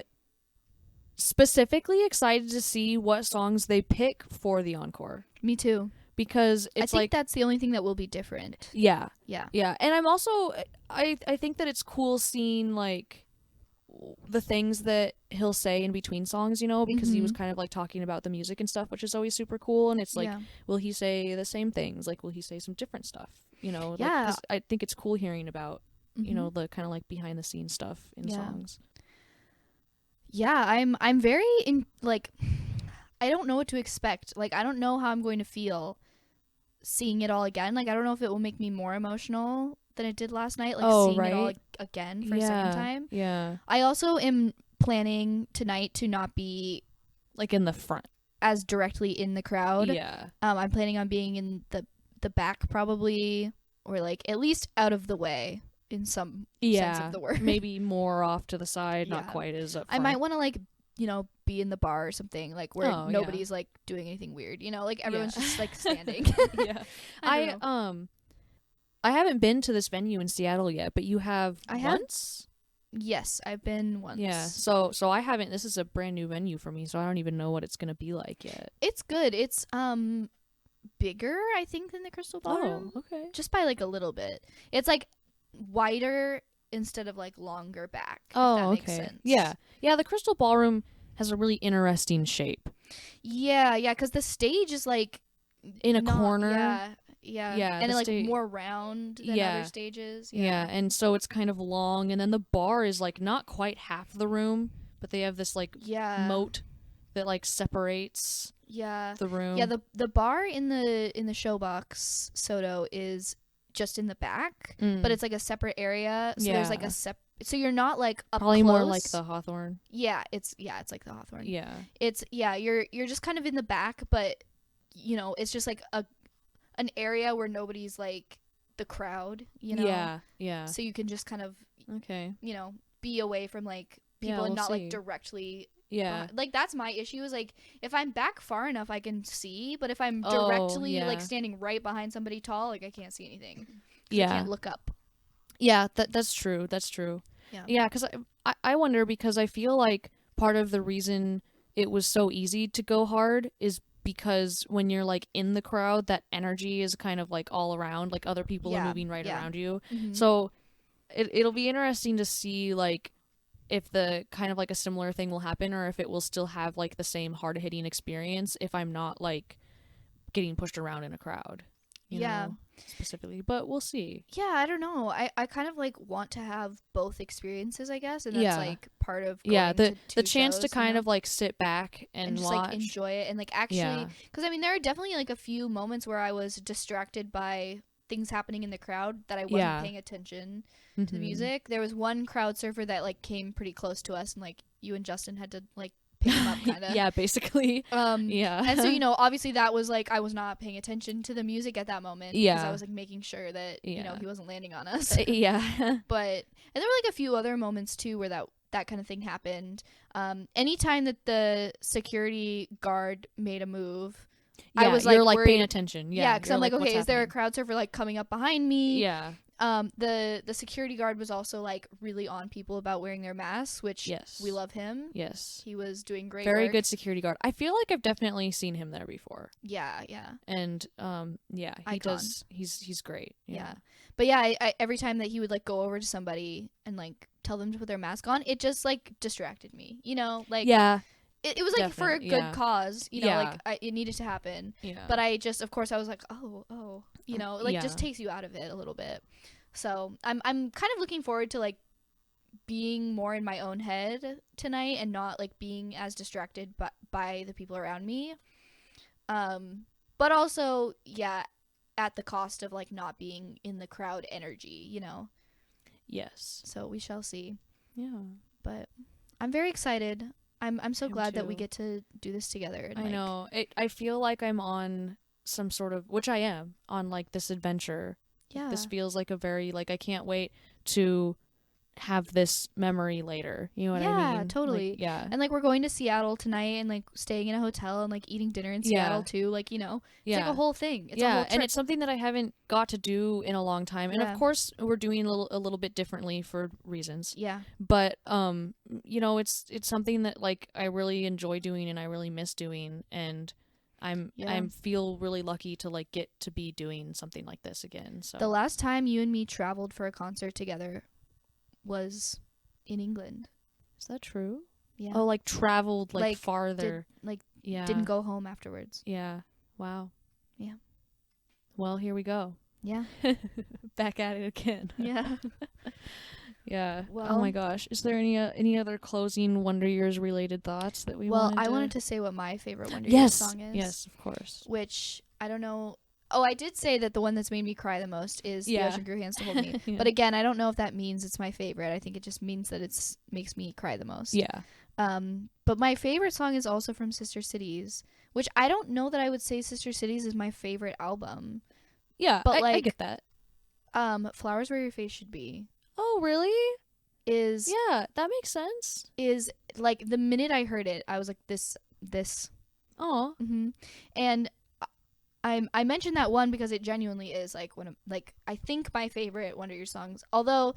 specifically excited to see what songs they pick for the encore Me too. because I it's think like that's the only thing that will be different. yeah. Yeah. Yeah, and I'm also I think that it's cool seeing like the things that he'll say in between songs, you know, because he was Mhm. kind of like talking about the music and stuff, which is always super cool. And it's like, Yeah. will he say the same things? Like, will he say some different stuff? You know, like, Yeah. 'cause I think it's cool hearing about, you know, Mhm. the kind of like behind the scenes stuff in Yeah. songs. Yeah, I'm very in like I don't know what to expect. Like I don't know how I'm going to feel seeing it all again. Like I don't know if it will make me more emotional than it did last night, like Oh, seeing it all right. again for a second time. Yeah. I also am planning tonight to not be Like in the front. as directly in the crowd. Yeah. I'm planning on being in the back probably, or like at least out of the way in some sense of the word. Maybe more off to the side, not Yeah. quite as up I front. might want to like, you know, be in the bar or something like where Oh, yeah. nobody's like doing anything weird, you know, like everyone's Yeah. just like standing. Yeah. I don't know. I haven't been to this venue in Seattle yet, but you have I have. once? Yes, I've been once. Yeah. So I haven't. This is a brand new venue for me, so I don't even know what it's gonna be like yet. It's good. It's bigger, I think, than the Crystal Ballroom. Oh, okay. Just by like a little bit. It's like wider instead of like longer back. Oh, if that okay. makes sense. Yeah. Yeah. The Crystal Ballroom has a really interesting shape. Yeah, because the stage is like In a not- corner. Yeah. Yeah, And the like sta- more round than Yeah. other stages. Yeah. And so it's kind of long, and then the bar is like not quite half the room, but they have this like Yeah. moat that like separates Yeah. the room. Yeah, the bar in the showbox Soto is just in the back, but it's like a separate area. So there's like Yeah. so you're not like up probably close. more like the Hawthorne. Yeah, it's like the Hawthorne. Yeah. It's you're just kind of in the back, but you know, it's just like an area where nobody's like the crowd, you know. Yeah. Yeah. So you can just kind of, Okay. you know, be away from like Yeah, people and we'll not see. like directly Yeah. like that's my issue is like if I'm back far enough I can see, but if I'm Oh, directly yeah. like standing right behind somebody tall, like I can't see anything. 'Cause Yeah. I can't look up. Yeah, that's true. That's true. Yeah. Yeah, because I wonder because I feel like part of the reason it was so easy to go hard is because when you're like in the crowd, that energy is kind of like all around, like other people are Yeah, moving right yeah. around you. Mhm. So it'll be interesting to see like if the kind of like a similar thing will happen or if it will still have like the same hard hitting experience if I'm not like getting pushed around in a crowd. You Yeah. know, specifically, but we'll see. Yeah, I don't know. I kind of like want to have both experiences, I guess, and that's Yeah. like part of Yeah, going to the two chance to shows, you kind know? of like sit back and and just watch. like enjoy it and like actually Yeah. because I mean there are definitely like a few moments where I was distracted by things happening in the crowd that I wasn't Yeah. paying attention to the Mhm. music. There was one crowd surfer that like came pretty close to us and like you and Justin had to like pick him up kind of. Yeah, basically. Yeah. And so, you know, obviously that was like I was not paying attention to the music at that moment because Yeah. I was like making sure that you know Yeah. he wasn't landing on us. Yeah. But and there were like a few other moments too where that kind of thing happened. Anytime that the security guard made a move, I was like you're like worried. paying attention. Yeah, because you're I'm like, what's okay, is there a happening? crowd surfer like coming up behind me? Yeah. The security guard was also like really on people about wearing their masks, which Yes. we love him. Yes. He was doing great Very work. good security guard. I feel like I've definitely seen him there before. Yeah, yeah. And yeah, he Icon. does. He's great. Yeah. But yeah, I every time that he would like go over to somebody and like tell them to put their mask on, it just like distracted me. You know, like Yeah. it was like for a Definitely, good yeah. cause, you know, Yeah. like it needed to happen. Yeah. But I just, of course, I was like, oh, you know, like Yeah. just takes you out of it a little bit. So I'm kind of looking forward to like being more in my own head tonight and not like being as distracted by the people around me. But also, yeah, at the cost of like not being in the crowd energy, you know. Yes. So we shall see. Yeah. But I'm very excited. I'm so I am glad that we too. get to do this together. And I like, know. I feel like I'm on some sort of, which I am, on like this adventure. yeah, This feels like a very, like, I can't wait to have this memory later. You know what I yeah, mean? totally. Like, yeah. And like we're going to Seattle tonight and like staying in a hotel and like eating dinner in Seattle Yeah. too. Like, you know, it's Yeah. like a whole thing. It's a yeah, whole and trip. it's something that I haven't got to do in a long time. And Yeah. of course, we're doing a little bit differently for reasons. Yeah. But you know, it's something that like I really enjoy doing and I really miss doing, and I'm feel really lucky to like get to be doing something like this again. So The last time you and me traveled for a concert together was in England. is that true? Yeah. Oh, like traveled like farther. Yeah. Didn't go home afterwards. Yeah. Wow. Yeah. Well, here we go. Yeah. Back at it again. Yeah. Yeah. Well, oh my gosh. Is there any other closing Wonder Years related thoughts that we well, wanted I to... wanted to say what my favorite Wonder Years song is. Yes, of course. Which I don't know. Oh, I did say that the one that's made me cry the most is The Ocean Grew Hands to Hold Me. Yeah. But again, I don't know if that means it's my favorite. I think it just means that it's makes me cry the most. Yeah. But my favorite song is also from Sister Cities, which I don't know that I would say Sister Cities is my favorite album. Yeah, but I get that. Flowers Where Your Face Should Be Oh, really? is Yeah, that makes sense. is like the minute I heard it, I was like this. Oh. Mm-hmm. And I mentioned that one because it genuinely is like I think my favorite Wonder Years songs. Although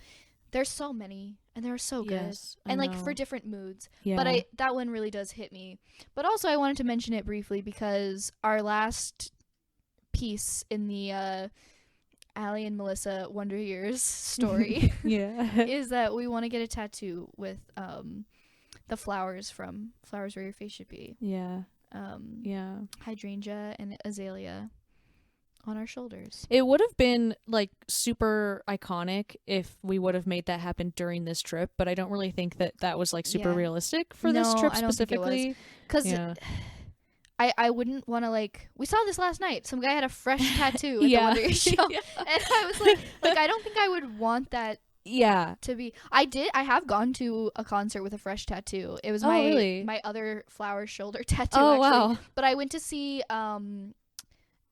there's so many and they're so good, Yes, and I like know. for different moods. Yeah. But that one really does hit me. But also I wanted to mention it briefly because our last piece in the Allie and Melissa Wonder Years story yeah. is that we want to get a tattoo with the flowers from Flowers Where Your Face Should Be. Yeah. Yeah. Hydrangea and azalea on our shoulders. It would have been like super iconic if we would have made that happen during this trip, but I don't really think that was like super realistic for this trip I don't specifically. think it was. 'Cause I wouldn't want to like. We saw this last night. Some guy had a fresh tattoo at the Wonder Years show, and I was like, I don't think I would want that. Yeah. To be. I have gone to a concert with a fresh tattoo. It was really? my other flower shoulder tattoo. Oh, actually. wow. But I went to see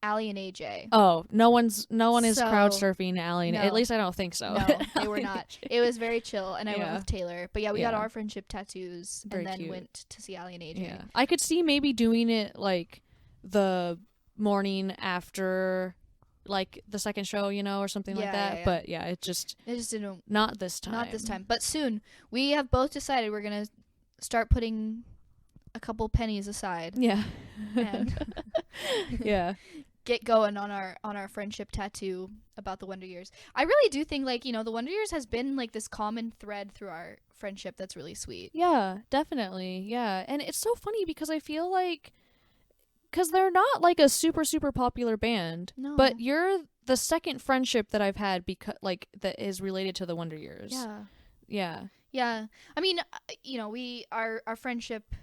Allie and AJ. Oh, no one is crowd So, surfing Allie. no. At least I don't think so. No, they were not. It was very chill, and I went Yeah. with Taylor. But yeah, we got Yeah. our friendship tattoos, Very and then cute. went to see Allie and AJ. Yeah. I could see maybe doing it like the morning after like the second show, you know, or something like that. Yeah. But yeah, it just didn't. not this time. Not this time, but soon. We have both decided we're gonna start putting a couple pennies aside Yeah. and yeah. get going on our friendship tattoo about the Wonder Years. I really do think like, you know, the Wonder Years has been like this common thread through our friendship that's really sweet. Yeah, definitely. Yeah. And it's so funny because I feel like because they're not like a super super popular band, No. but you're the second friendship that I've had because like that is related to the Wonder Years. Yeah. Yeah. Yeah. I mean, you know, our friendship,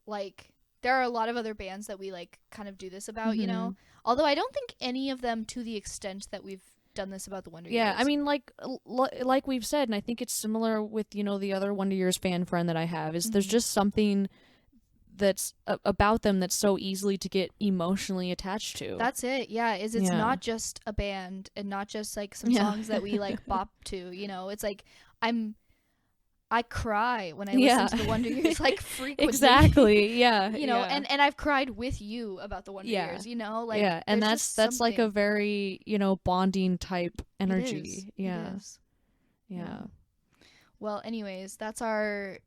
like, there are a lot of other bands that we, like, kind of do this about, you know? Although I don't think any of them to the extent that we've done this about the Wonder Years. Yeah, I mean, like we've said, and I think it's similar with, you know, the other Wonder Years fan friend that I have, is there's just something that's about them that's so easily to get emotionally attached to. That's it. Yeah, it's not just a band and not just, like, some songs that we, like, bop to, you know? It's like, I cry when I listen to the Wonder Years, like, frequently. Exactly, yeah. You know, and I've cried with you about the Wonder Years, you know? Like, yeah, and that's like a something. very, you know, bonding type energy. It is. Yeah. It is. Yeah. Well, anyways, that's our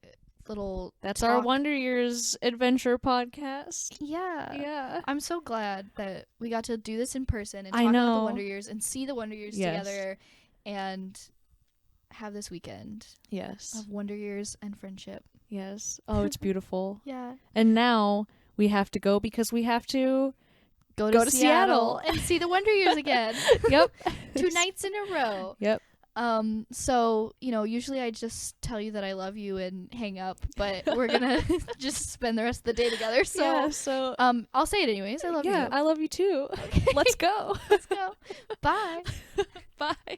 little That's talk. our Wonder Years adventure podcast. Yeah. Yeah. I'm so glad that we got to do this in person and I talk about the know. Wonder Years and see the Wonder Years Yes. together and have this weekend Yes. of Wonder Years and friendship. Yes. Oh, it's beautiful. Yeah. And now we have to go because we have to Go to to Seattle. Seattle and see the Wonder Years again. Yep. 2 nights in a row. Yep. So, usually I just tell you that I love you and hang up, but we're gonna just spend the rest of the day together. So, Yeah, so I'll say it anyways. I love you. I love you too. Okay. Let's go. Let's go. Bye. Bye.